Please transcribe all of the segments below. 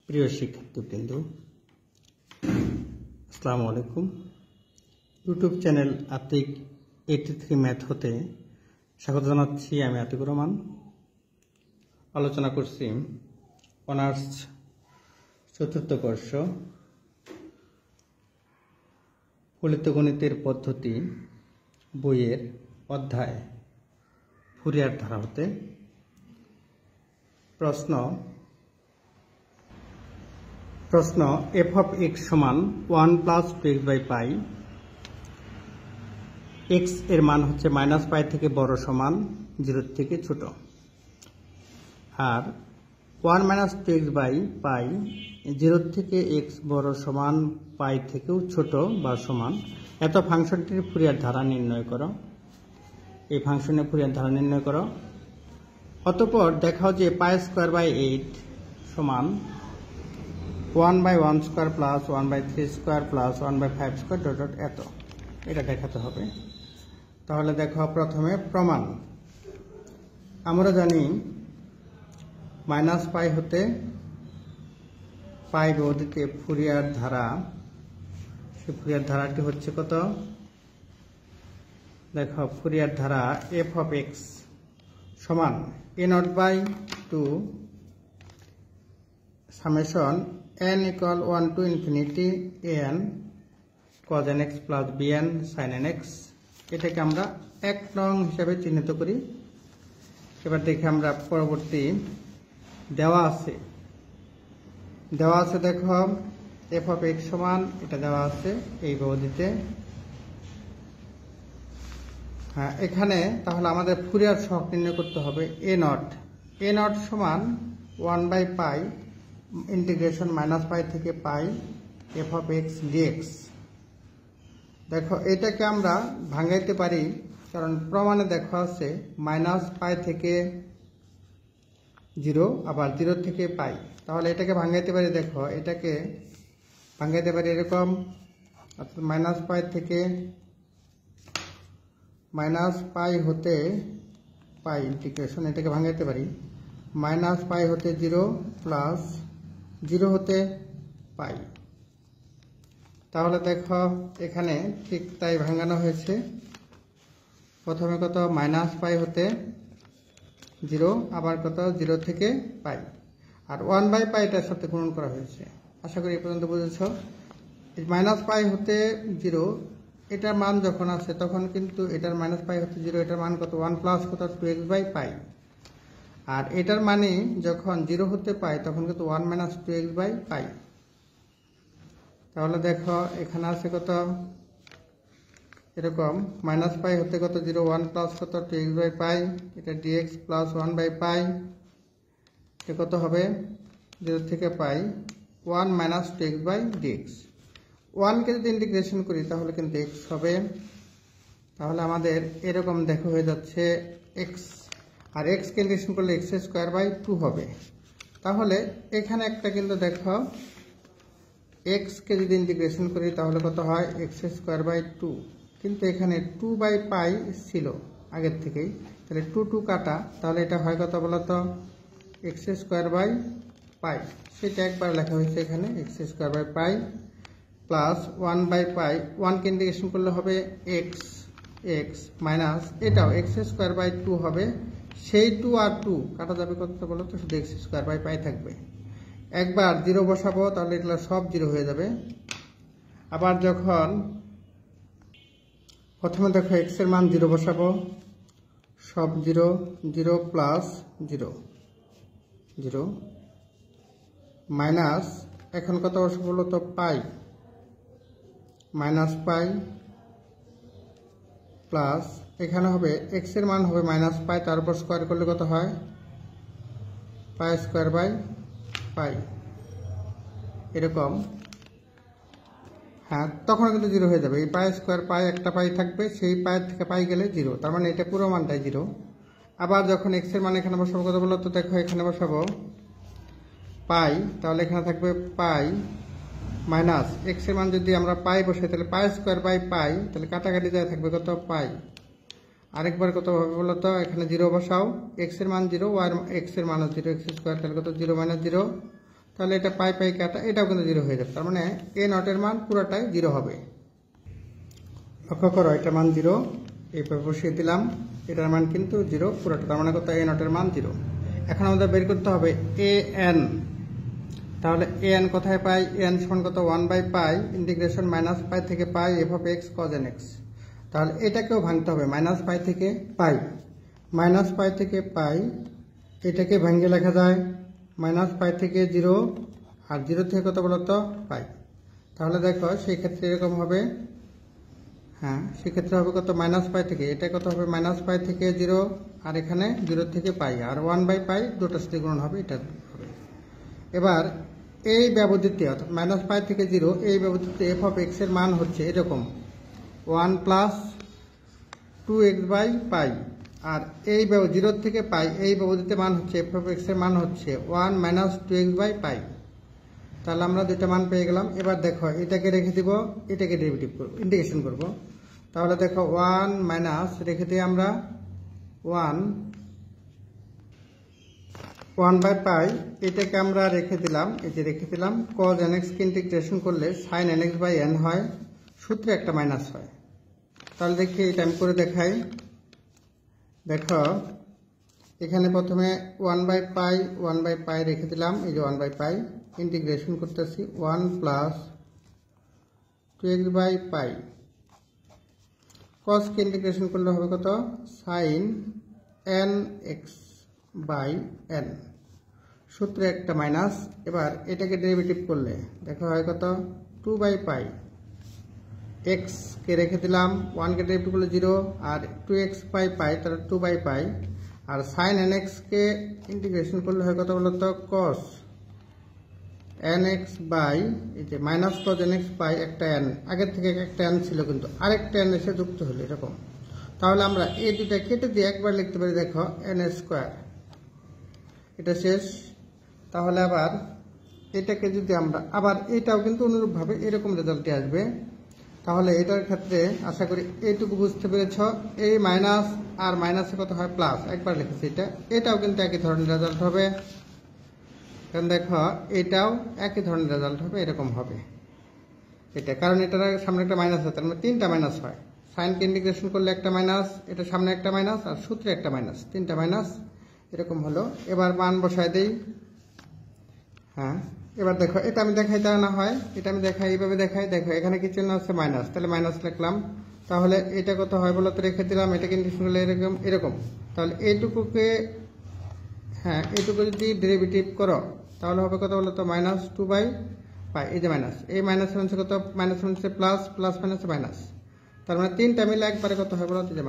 প্রিয় শিক্ষার্থীবৃন্দ, আসসালামু আলাইকুম। ইউটিউব চ্যানেল আতিক 83 ম্যাথ হতে স্বাগত জানাচ্ছি। আমি আতিকুর রহমান। আলোচনা করছি অনার্স চতুর্থ বর্ষ ফলিত গণিতের পদ্ধতি বইয়ের অধ্যায় ফুরিয়ার ধারা হতে। প্রশ্ন f of x সমান 1 plus 2x by pi. x এর মান হচ্ছে মাইনাস পাই থেকে বড় সমান 0 থেকে ছোট, আর 1 মাইনাস 2x বাই পাই 0 থেকে x বড় সমান পাই থেকেও ছোট বা সমান। এত ফাংশনটির ফুরিয়ার ধারা নির্ণয় করো। এই ফাংশনের ফুরিয়ার ধারা নির্ণয় করো। অতঃপর দেখাও যে পাই স্কোয়ার বাই 8 সমান 1 by 1 square plus 1 by 3 square plus 1 by 5 square dot dot এত। এটা দেখাতে হবে। তাহলে দেখো, প্রথমে প্রমাণ। আমরা জানি মাইনাস পাই হতে পাই অবধিতে ফুরিয়ার ধারা, সেই ফুরিয়ার ধারাটি হচ্ছে কত? দেখো, ফুরিয়ার ধারা f of x সমান a0 by 2 summation n equal 1 to infinity an cos nx plus bn sin nx। এটাকে আমরা 1 নং হিসাবে চিহ্নিত করি। এবার দেখি আমরা পরবর্তী দেওয়া আছে দেখো f of x সমান, এটা দেওয়া আছে এই ব্যবধিতে। হ্যাঁ, এখানে তাহলে আমাদের ফুরিয়ার সহগ নির্ণয় করতে হবে a0 সমান 1 by pi integration minus pi থেকে pi f of x dx। দেখো, এটাকে আমরা ভাঙাইতে পারি, কারণ প্রমাণে দেখা আছে মাইনাস পাই থেকে 0, আবার 0 থেকে পাই। তাহলে এটাকে ভাঙাইতে পারি। দেখো, এটাকে ভাঙাইতে পারি এরকম, অর্থাৎ মাইনাস পাই থেকে মাইনাস পাই হতে পাই ইন্টিগ্রেশন, এটাকে ভাঙাইতে পারি মাইনাস পাই হতে 0 প্লাস 0 হতে পাই। তাহলে দেখো, এখানে ঠিক তাই ভাঙানো হয়েছে। প্রথমে কত? মাইনাস পাই হতে 0, আবার কত? 0 থেকে পাই, আর 1 বাই পাইটার সাথে গুণন করা হয়েছে। আশা করি এ পর্যন্ত বুঝেছ। মাইনাস পাই হতে 0 এটার মান যখন আছে তখন কিন্তু এটার মাইনাস পাই হতে 0 এটার মান কত? 1 প্লাস কত? 2x by pi. আর এটার মানে যখন 0 হতে পাই তখন কিন্তু 1 মাইনাস 2x বাই পাই। তাহলে দেখো, এখানে আছে কত? এরকম মাইনাস পাই হতে কত? 0, 1 প্লাস কত? 2x by pi. এটা dx প্লাস 1 বাই পাই। এটা কত হবে? 0 থেকে পাই 1 মাইনাস 2x বাই dx। 1 কে যদি ইন্টিগ্রেশন করি তাহলে কিন্তু x হবে। তাহলে আমাদের এরকম দেখো হয়ে যাচ্ছে x, আর x কে ইন্টিগ্রেশন করলে x স্কোয়ার বাই 2 হবে। তাহলে এখানে একটা কিন্তু দেখো, x কে যদি ইন্টিগ্রেশন করি তাহলে কত হয়? x square by 2। কিন্তু এখানে 2 বাই পাই ছিল আগের থেকেই, তাহলে 2 কাটা, তাহলে এটা হয় কত বলতো? x square by pi. সেটা একবার লেখা হয়েছে এখানে, x square by pi plus 1 by pi. 1 কে ইন্টিগ্রেশন করলে হবে x মাইনাস এটাও x স্কোয়ার বাই 2 হবে। সেই 2 আর 2 কাটা যাবে কত বলতো? শুধু x স্কোয়ার বাই পাই থাকবে। একবার 0 বসাবো, তাহলে এগুলো সব 0 হয়ে যাবে। আবার যখন প্রথমে দেখো x এর মান 0 বসাবো, সব 0, 0 প্লাস 0 মাইনাস, এখন কত বসাবো বলতো? পাই, মাইনাস পাই প্লাস এখানে হবে x এর মান হবে মাইনাস পাই, তার উপর স্কোয়ার করলে কত হয়? Pi square by pi. এরকম। হ্যাঁ, তখন কিন্তু 0 হয়ে যাবে। এই পাই স্কোয়ার পাই, একটা পাই থাকবে, সেই পাই থেকে পাই গেলে 0, তার মানে এটা পুরো মানটাই 0। আবার যখন x এর মান এখানে বসাবো কত বলো তো? দেখো, এখানে বসাবো পাই, তাহলে এখানে থাকবে পাই মাইনাস x এর মান যদি আমরা পাই বসাই তাহলে পাই স্কোয়ার বাই পাই, তাহলে কাটাকাটি যায় থাকবে কত? পাই। আরেকবার কত হবে বলো তো? এখানে 0 বসাও, x এর মান 0, y এর x এর মান 0, x স্কোয়ার, তাহলে কত? 0 মাইনাস 0, তাহলে এটা পাই পাই কাটা, এটাও কিন্তু 0 হয়ে যাবে। তার মানে এ নটের মান পুরোটাই 0 হবে। লক্ষ্য করো, এটার মান 0, এইভাবে বসিয়ে দিলাম, এটার মান কিন্তু 0 পুরোটা, তার মানে কত, এ নটের মান 0। এখন আমাদের বের করতে হবে এ এন। তাহলে এ এন কোথায় পাই, এ এন সমান কত, 1/পাই ইন্টিগ্রেশন -পাই থেকে pi f of x cos n x. তাহলে এটাকেও ভাঙতে হবে, -পাই থেকে পাই, -পাই থেকে পাই, এটাকে ভাঙিয়ে লেখা যায় -পাই থেকে 0, আর 0 থেকে কত বলতো, পাই। তাহলে দেখো সেই ক্ষেত্রে এরকম হবে, হ্যাঁ সেক্ষেত্রে হবে কত, -পাই থেকে, এটা কত হবে, -পাই থেকে 0, আর এখানে 0 থেকে পাই, আর 1/পাই দুটোর সাথে গুণন হবে, এটা হবে। এবার এই ব্যবধিতে অর্থাৎ -পাই থেকে 0 এই ব্যবধিতে এফ অফ এক্স এর মান হচ্ছে এরকম 1 + 2x/পাই, আর এই 0 থেকে পাই এই ব্যবধিতে মান হচ্ছে এফ অফ এক্স এর মান হচ্ছে 1 - 2x/পাই। তাহলে আমরা দুইটা মান পেয়ে গেলাম। এবার দেখো এটাকে রেখে দিব, এটাকে ডেরিভেটিভ করব, ইন্টিগ্রেশন করব। তাহলে দেখো 1 মাইনাস রেখে দিই আমরা 1/পাই, এটাকে আমরা রেখে দিলাম, এই যে রেখে দিলাম। cos nx কে ইন্টিগ্রেশন করলে sin nx/n হয়, সূত্রে একটা মাইনাস হয়। তাহলে দেখি এটা আমি করে দেখাই। দেখো এখানে প্রথমে 1/পাই রেখে দিলাম, এই যে 1/পাই ইন্টিগ্রেশন করতেছি 1 + 2x/পাই। cos কে ইন্টিগ্রেশন করলে হবে কত, sin nx/n, সূত্রে একটা মাইনাস। এবার এটাকে ডেরিভেটিভ করলে দেখো হয় কত, 2/পাই। x কে রেখে দিলাম, 1 কে ডেরিভেটিভ করলে 0, আর 2x/পাই তাহলে 2/পাই, আর sin nx কে ইন্টিগ্রেশন করলে হয় কত বলতো, cos nx বাই, এই যে -cos nx বাই একটা n, আগের থেকে একটা n ছিল কিন্তু আরেকটা n এসে যুক্ত হলো এরকম। তাহলে আমরা এই দুটা কেটে দিয়ে একবার লিখতে পারি, দেখো n², এটা শেষ। তাহলে আবার এটাকে যদি আমরা আবার, এটাও কিন্তু অনুরূপভাবে এরকম রেজাল্টে আসবে। তাহলে এটার ক্ষেত্রে আশা করি এইটুকু বুঝতে পেরেছ, এই মাইনাস আর মাইনাসে কত হয় প্লাস, একবার লিখেছি এটা, এটাও কিন্তু একই ধরনের রেজাল্ট হবে। কারণ দেখো এটাও একই ধরনের রেজাল্ট হবে, এরকম হবে এটা, কারণ এটার সামনে একটা মাইনাস আছে, মানে 3টা মাইনাস হয়। সাইনকে ইন্টিগ্রেশন করলে একটা মাইনাস, এটা সামনে একটা মাইনাস, আর সূত্রে একটা মাইনাস, 3টা মাইনাস এরকম হলো। এবার মান বসায় দেই, হ্যাঁ এবার দেখো এটা আমি দেখাই, তা না হয় এটা আমি দেখাই, এইভাবে দেখাই। দেখো এখানে কি চিহ্ন আছে, মাইনাস, তাহলে মাইনাস লিখলাম। তাহলে এটা কত হয় বলো তো, রেখে দিলাম, এটাকে ইন্টিগ্রেশন করলে এরকম এরকম। তাহলে এইটুকুকে, হ্যাঁ এইটুকু যদি ডেরিভেটিভ করো তাহলে হবে কত বলো তো, -2/পাই, এই যে মাইনাস, এই মাইনাস মাইনাসে কত, মাইনাস মাইনাসে প্লাস, প্লাস মাইনাসে মাইনাস, তার মানে 3টা মিলে একবারে কত হয় বলো তো, যে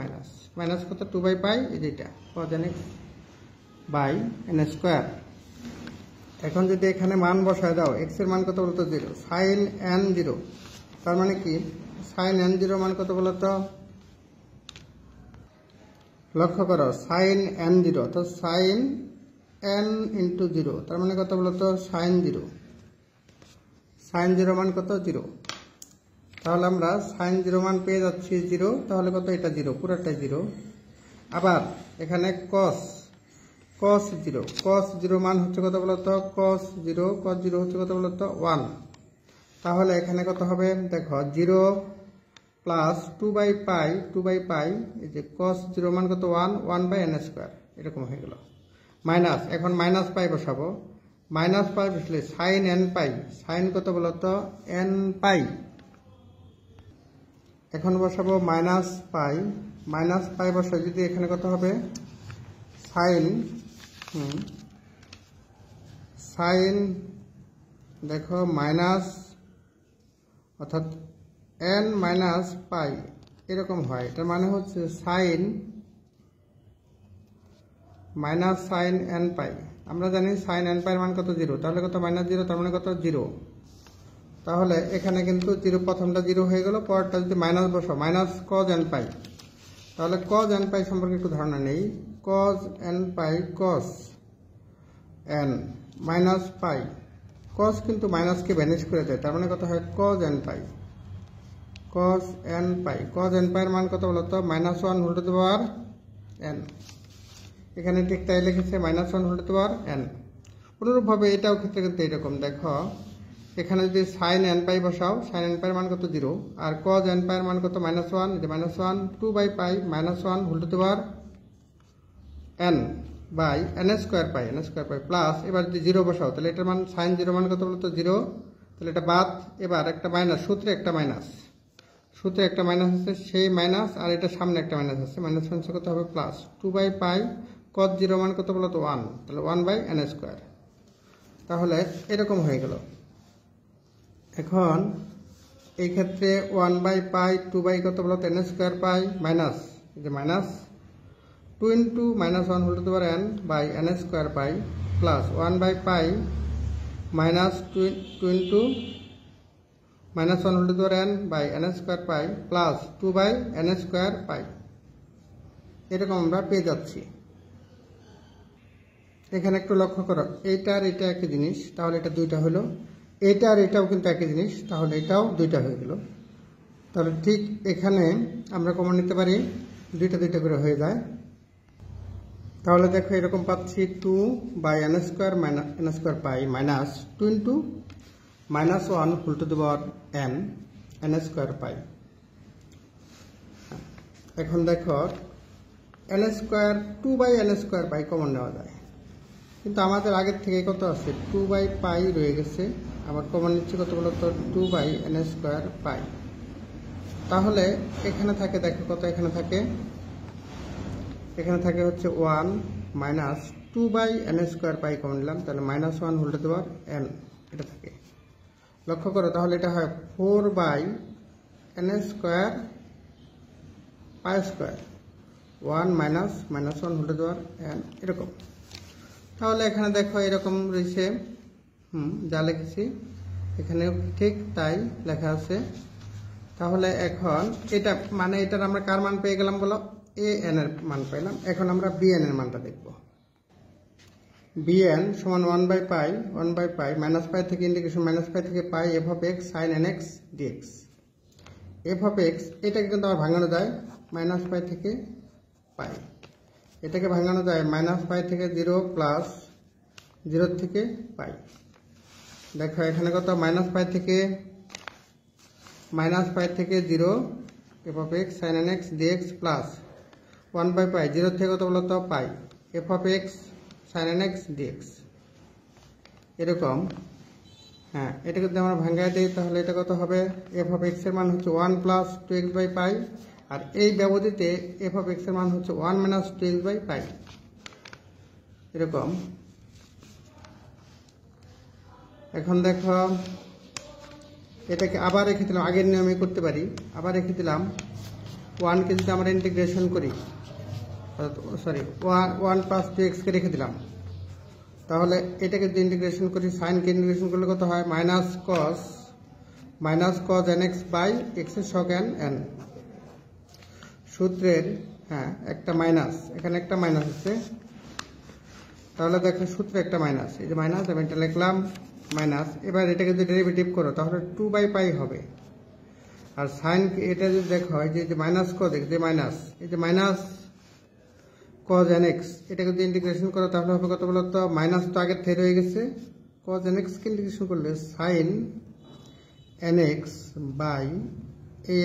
মাইনাস কত, 2/পাই, এই যেটা cos nx/n²। এখন যদি এখানে মান বসায় দাও, x এর মান কত বলতো, 0, sin n0, তার মানে কি sin n0 মান কত বলতো, লক্ষ্য করো sin n0 তো sin n × 0, তার মানে কত বলতো, sin 0, sin 0 মান কত, 0। তাহলে আমরা sin 0 মান পেয়ে যাচ্ছি 0, তাহলে কত, এটা 0, পুরোটাই 0। আবার এখানে cos 0 মান হচ্ছে কত বলতো, cos 0 হচ্ছে কত বলতো, 1। তাহলে এখানে কত হবে, দেখো 0 + 2/পাই, এই যে cos 0 মান কত, 1/n², এরকম হয়ে গেল। মাইনাস, এখন -পাই বসাবো, -পাই বসলে sin nপাই, sin কত বলতো, nপাই। এখন বসাবো -পাই বসাই যদি এখানে কত হবে, sin দেখো মাইনাস, অর্থাৎ n - পাই এরকম হয়। এটার মানে হচ্ছে sin nপাই। আমরা জানি sin nপাই এর মান কত, 0, তাহলে কত, -0, তার মানে কত, 0। তাহলে এখানে কিন্তু 0, প্রথমটা 0 হয়ে গেল, পরেরটা যদি মাইনাস বসাও, cos nপাই, তাহলে cos nপাই সম্পর্কে একটু ধারণা নেই। cos nপাই, cos n -পাই, cos কিন্তু মাইনাসকে ভ্যানিশ করে দেয়, তার মানে কত হয়, cos nপাই, cos nপাই এর মান কত বলতো, -1/n। এখানে ঠিক তাই লিখেছে, -1/n। অনুরূপভাবে এটাও ক্ষেত্রে কিন্তু এরকম দেখো, এখানে যদি সাইন এন পাই বসাও, সাইন এন পাইয়ের মান কত 0, আর কজ এন পাইয়ের মান কত -1, যে -1 2/পাই -1 whole to the power n by n square pi plus, এবার যদি 0 বসাও তাহলে এটার মান সাইন 0 মান কত বলতো 0, তাহলে এটা বাদ, এবার একটা মাইনাস, সূত্রে একটা মাইনাস আছে, সেই মাইনাস, আর এটা সামনে একটা মাইনাস আছে, মাইনাস মাইনাস কত হবে প্লাস 2/পাই cos 0 মান কত বলতো 1, তাহলে 1/n স্কয়ার। তাহলে এরকম হয়ে গেল। এখন এই ক্ষেত্রে 1/পাই 2 কত বলতো n স্কয়ার পাই মাইনাস, এই যে minus 2 into -1 whole to the power n by n square pi plus 1/পাই minus 2 into -1 whole to the power n by n square pi plus 2/n square pi. এরকম আমরা পেয়ে যাচ্ছি। এখানে একটু লক্ষ্য করো, এইটা আর এটা একই জিনিস, তাহলে এটা দুইটা হলো, এটা আর এটাও কিন্তু একই জিনিস, তাহলে এটাও দুইটা হয়ে গেল। তাহলে ঠিক এখানে আমরা কমন নিতে পারি, দুইটা করে হয়ে যায়। তাহলে দেখো এরকম পাচ্ছি 2/n square minus n square pi minus 2 into -1 whole to the power n square pi. এখন দেখো n square 2/n square pi common নেওয়া যায়, কিন্তু আমাদের আগের থেকে কত আছে 2/পাই রয়ে গেছে, আবার কমন নিচ্ছে কত বলতো 2/n স্কয়ার পাই। তাহলে এখানে থাকে দেখো কত, এখানে থাকে হচ্ছে 1 minus 2/n square pi common নিলাম, তাহলে -1 whole to the power n এটা থাকে। লক্ষ্য করো তাহলে এটা হয় 4/n square pi square 1 minus -1 whole to the power n এরকম। তাহলে এখানে দেখো এরকম রয়েছে, যা লিখেছি এখানেও ঠিক তাই লেখা আছে। তাহলে এখন এটা মানে এটার আমরা কার মান পেয়ে গেলাম বলো, an এর মান পেলাম। এখন আমরা bn এর মানটা দেখব। bn সমান 1/পাই -পাই থেকে ইন্টিগ্রেশন -পাই থেকে pi f of x sin nx dx। f of x এটাকে কিন্তু আবার ভাঙানো যায় -পাই থেকে পাই, এটাকে ভাঙানো যায় -পাই থেকে 0 প্লাস 0 থেকে পাই। দেখো এখানে কত -পাই থেকে 0 f of x sin nx dx plus 1/পাই 0 থেকে কত বলতো পাই f of x sin nx dx এরকম। হ্যাঁ, এটা যদি আমরা ভাঙায় দিই তাহলে এটা কত হবে, f of x এর মান হচ্ছে 1 প্লাস 2x/পাই, আর এই ব্যবধিতে f of x এর মান হচ্ছে 1 মাইনাস 2x/পাই এরকম। এখন দেখো এটাকে আবার রেখে দিলাম, আগের নিয়মে করতে পারি, আবার রেখে দিলাম 1 কে যদি আমরা ইন্টিগ্রেশন করি, সরি 1 প্লাস 2x কে রেখে দিলাম, তাহলে এটাকে যদি ইন্টিগ্রেশন করি, সাইনকে ইন্টিগ্রেশন করলে কত হয় minus cos nx by x এর সহগ n সূত্রের। হ্যাঁ, একটা মাইনাস, এখানে একটা মাইনাস আছে, তাহলে দেখো সূত্রে একটা মাইনাস, এই যে মাইনাস আমি এটা লিখলাম মাইনাস। এবার এটাকে যদি ডেরিভেটিভ করো তাহলে 2/পাই হবে, আর সাইন এটা যদি দেখো এই যে মাইনাস cos x, যে মাইনাস এই যে মাইনাস cos nx, এটাকে যদি ইন্টিগ্রেশন করো তাহলে হবে কত বলতো, মাইনাস তো আগের থেকে রয়ে গেছে, cos nx কে ইন্টিগ্রেশন করলে sin nx বাই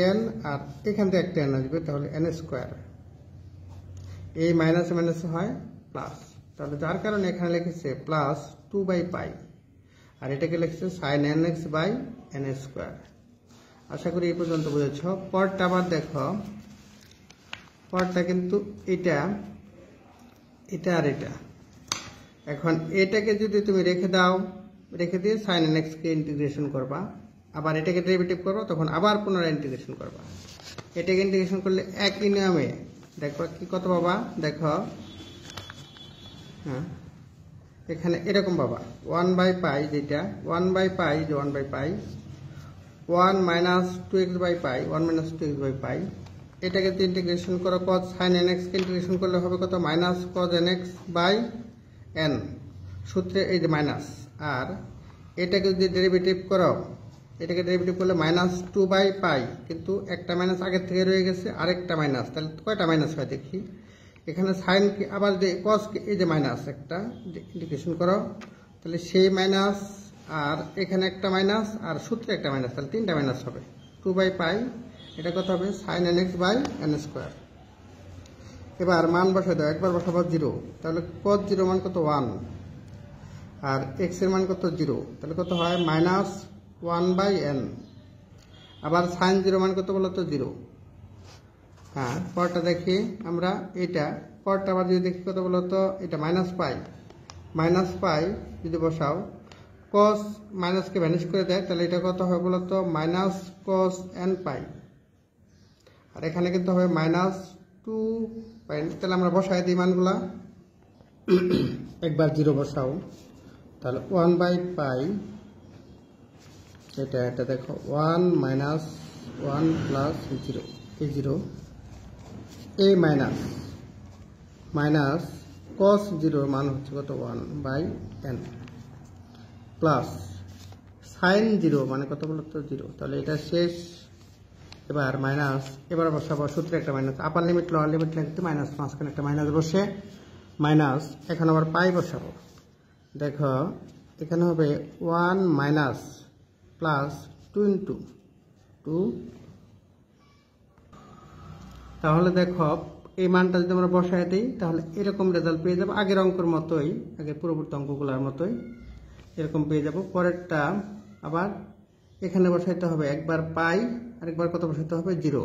an, আর এখান থেকে একটা n আসবে, তাহলে n স্কয়ার, এই মাইনাস মাইনাস হয় প্লাস, তাহলে যার কারণে এখানে লিখেছে প্লাস 2/পাই, আর এটাকে লিখছে sin nx by n square. আশা করি এই পর্যন্ত বুঝেছ। পরটা আবার দেখো, পরটা কিন্তু এটা আর এটা। এখন এটাকে যদি তুমি রেখে দাও, রেখে দিয়ে sin nx কে ইন্টিগ্রেশন করবা, আবার এটাকে ডেরিভেটিভ করবা, তখন আবার পুনরায় ইন্টিগ্রেশন করবা। এটাকে ইন্টিগ্রেশন করলে একই নিয়মে দেখো কি কত পাবা, দেখো হ্যাঁ এখানে এরকম পাবা 1/পাই, যেটা 1/পাই যে 1/পাই 1 মাইনাস 2x/পাই 1 মাইনাস 2x/পাই, এটাকে যদি ইন্টিগ্রেশন করো cos sin nx কে ইন্টিগ্রেশন করলে হবে কত minus cos nx by n সূত্রে এই যে মাইনাস, আর এটাকে যদি ডেরিভেটিভ করো, এটাকে ডেরিভেটিভ করলে মাইনাস 2/পাই, কিন্তু একটা মাইনাস আগের থেকে রয়ে গেছে, আরেকটা মাইনাস, তাহলে কয়টা মাইনাস হয় দেখি। এখানে সাইন কি আবার যে cos এই যে মাইনাস একটা ইন্টিগ্রেশন করো, তাহলে সেই মাইনাস আর এখানে একটা মাইনাস আর সূত্রে একটা মাইনাস, তাহলে তিনটা মাইনাস হবে। 2/পাই এটা কত হবে sin nx by n square. এবার মান বসাই দাও, একবার বসাবো 0, তাহলে cos 0 মান কত 1 আর x এর মান কত 0, তাহলে কত হয় -1/n। আবার sin 0 মান কত বলো তো 0। হ্যাঁ, পরটা দেখি আমরা, এটা পরটা আবার যদি দেখি কত বলো তো, এটা -পাই যদি বসাও, cos মাইনাসকে ভ্যানিশ করে দেয়, তাহলে এটা কত হবে বলো তো -cos nπ। আর এখানে কিন্তু হবে -2π। তাহলে আমরা বসাই দিই মানগুলা, একবার 0 বসাও, তাহলে 1/পাই, এটা দেখো 1 - 1 + 0 এই 0 এই মাইনাস cos 0 মান হচ্ছে কত 1/n প্লাস sin 0 মানে কত বলো তো 0, তাহলে এটা শেষ। এবার মাইনাস, এবার বসাবো সূত্রে একটা মাইনাস, আপার লিমিট লোয়ার লিমিট লিখতে মাইনাস, মাঝখানে একটা মাইনাস বসে মাইনাস, এখন আবার পাই বসাবো। দেখো এখানে হবে 1 মাইনাস প্লাস 2 × 2। তাহলে দেখো এই মানটা যদি আমরা বসাই দিই, তাহলে এরকম রেজাল্ট পেয়ে যাবো, আগের অঙ্কের মতোই, আগের পূর্ববর্তী অঙ্কগুলোর মতোই এরকম পেয়ে যাব। পরেরটা আবার এখানে বসাইতে হবে, একবার পাই আর একবার কত বসাইতে হবে 0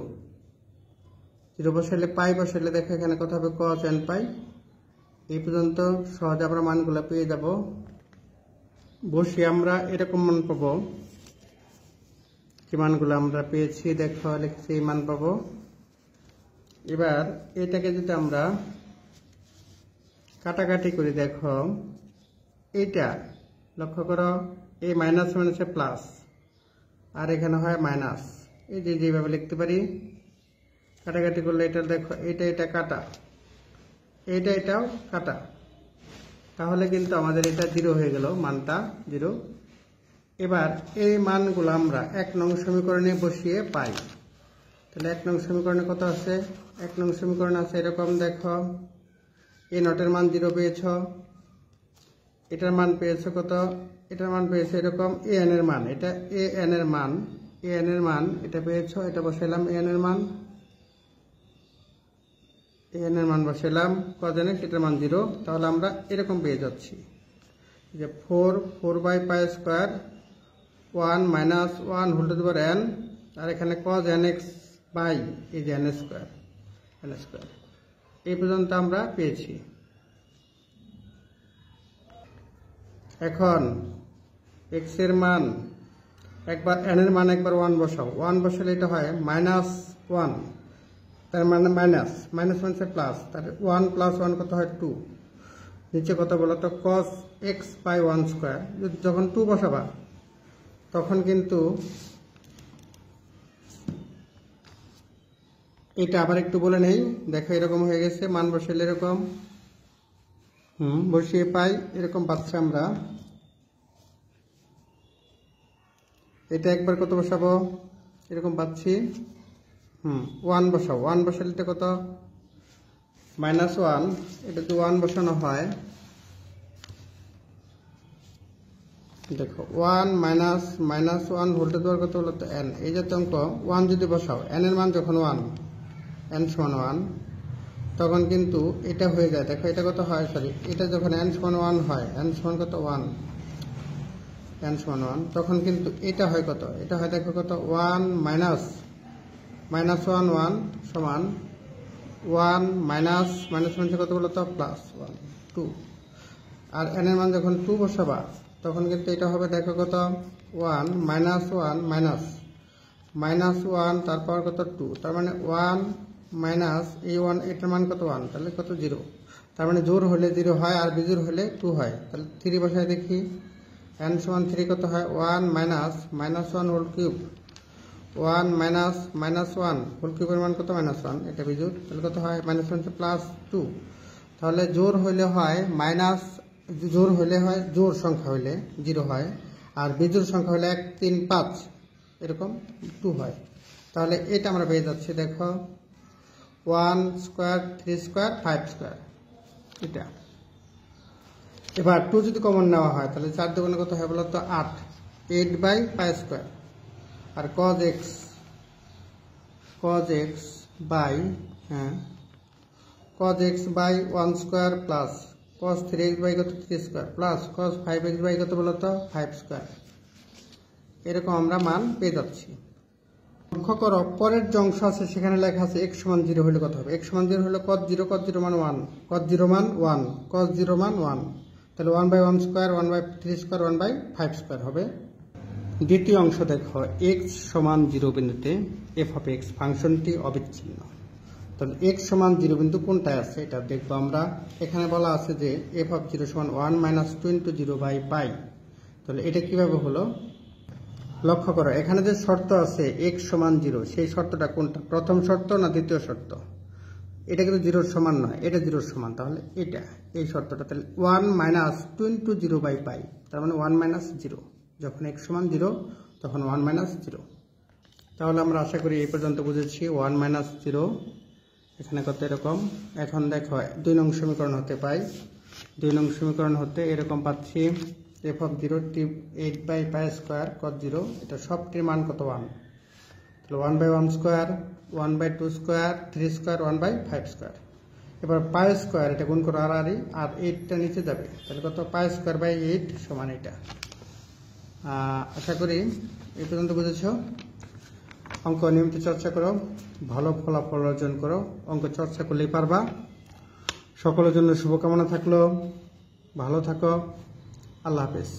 বসাইলে পাই বসাইলে দেখো এখানে কত হবে cos nπ। এই পর্যন্ত সহজে আমরা মানগুলো পেয়ে যাব। বসে আমরা এরকম মান পাবো, যে মানগুলো আমরা পেয়েছি দেখো লিখছি এই মান পাবো। এবার এটাকে যদি আমরা কাটাকাটি করি, দেখো এইটা লক্ষ্য করো, এই মাইনাস মাইনাসে প্লাস আর এখানে হয় মাইনাস, এই যে যেভাবে লিখতে পারি, কাটাকাটি করলে এটা দেখো এটা কাটা, এটাও কাটা, তাহলে কিন্তু আমাদের এটা 0 হয়ে গেল, মানটা 0। এবার এই মানগুলো আমরা 1 নং সমীকরণে বসিয়ে পাই। তাহলে 1 নং সমীকরণে কত আছে, 1 নং সমীকরণে আছে এরকম, দেখো এ নটের মান 0 পেয়েছ, এটার মান পেয়েছো কত, এটার মান পেয়েছো এরকম an এর মান, এটা an এর মান এটা পেয়েছো, এটা বসাইলাম an এর মান বসাইলাম, কজনে সেটার মান 0, তাহলে আমরা এরকম পেয়ে যাচ্ছি যে 4/পাই square 1 - 1 whole to the power n, আর এখানে cos nx বাই এই যে n স্কোয়ার এই পর্যন্ত আমরা পেয়েছি। এখন x এর মান একবার n এর মান একবার 1 বসাও, 1 বসালে এটা হয় -1, তার মানে মাইনাস মাইনাসে প্লাস, তাহলে 1 + 1 কত হয় 2, নিচে কত বলো তো cos x/1²। যখন 2 বসাবা তখন কিন্তু এটা আবার একটু বলে নেই, দেখো এরকম হয়ে গেছে, মান বসাইলে এরকম বসিয়ে পাই এরকম পাচ্ছি আমরা। এটা একবার কত বসাবো, এরকম পাচ্ছি 1 বসাও, 1 বসালে এটা কত -1, এটা যদি 1 বসানো হয়, দেখো 1 - -1 হোল টু দি পাওয়ার কত হলো তো n, এই জাতীয় অঙ্ক 1 যদি বসাও, n এর মান যখন 1, n = 1, তখন কিন্তু এটা হয়ে যায়, দেখো এটা কত হয়, সরি এটা যখন n = 1 হয়, n = কত 1, n = 1, তখন কিন্তু এটা হয় কত, এটা হয় দেখো কত 1 - -1 1 সমান 1 - কত বলো তো +1 2, আর n এর মান যখন 2 বসাবা তখন কিন্তু এটা হবে দেখো কত 1 - 1 -1 তারপর কত 2, তার মানে 1 মাইনাস এই 1 এটার মান কত 1, তাহলে কত 0, তার মানে জোড় হলে 0 হয় আর বিজোড় হলে 2 হয়। তাহলে 3 বসায় দেখি, n = 3 কত হয় 1 - -1 হোল কিউব, 1 - -1 হোল কিউবের মান কত -1, এটা বিজোড়, তাহলে কত হয় -1 +2, তাহলে জোড় হইলে হয় জোড় সংখ্যা হইলে 0 হয়, আর বিজোড় সংখ্যা হলে 1 3 5 এরকম 2 হয়। তাহলে এটা আমরা পেয়ে যাচ্ছি, দেখো 1² 3² 5², এটা এবার 2 যদি কমন নেওয়া হয় তাহলে 4 দুগুণে কত হয় বলো তো 8, 8/π²। আর cos x by cos x by 1² plus cos 3x by কত 3² প্লাস cos 5x বাই কত বলো তো 5²। এরকম আমরা মান পেয়ে যাচ্ছি। লক্ষ্য করো পরের যে অংশ আছে সেখানে লেখা আছে x সমান 0 হলে কত হবে। x সমান 0 হলে cos 0 মান 1, cos 0 মান 1, cos 0 মান 1, তাহলে 1/1², 1/3², 1/5² হবে। দ্বিতীয় অংশ দেখো x সমান 0 বিন্দুতে f অফ x ফাংশনটি অবিচ্ছিন্ন। তাহলে x সমান 0 বিন্দু কোনটায় আছে এটা দেখবো আমরা। এখানে বলা আছে যে f অফ 0 সমান 1 - 2 × 0/π। তাহলে এটা কিভাবে হলো লক্ষ্য করো, এখানে যে শর্ত আছে x সমান 0 সেই শর্তটা কোনটা, প্রথম শর্ত না দ্বিতীয় শর্ত? এটা কিন্তু 0 সমান নয়, এটা 0 সমান, তাহলে এটা এই শর্তটা। তাহলে 1 - 2 × 0/π, তার মানে 1 - 0। যখন x সমান 0 তখন 1 - 0। তাহলে আমরা আশা করি এই পর্যন্ত বুঝেছি। 1 - 0 এখানে কত এরকম। এখন দেখো 2 নং সমীকরণ হতে পাই, 2 নং সমীকরণ হতে এরকম পাচ্ছি f অফ 0 8/π² cos 0, এটা সবটির মান কত 1। তাহলে 1/1², 1/2², 3², 1/5²। এবার π² এটা গুণ করো আর 8টা নিচে যাবে, তাহলে কত π²/8 সমান এটা। আশা করি এই পর্যন্ত বুঝেছ। অঙ্ক নিয়মিত চর্চা করো, ভালো ফলাফল অর্জন করো। অঙ্ক চর্চা করলেই পারবা। সকলের জন্য শুভকামনা থাকলো। ভালো থাকো। আল্লাহ হাফেজ।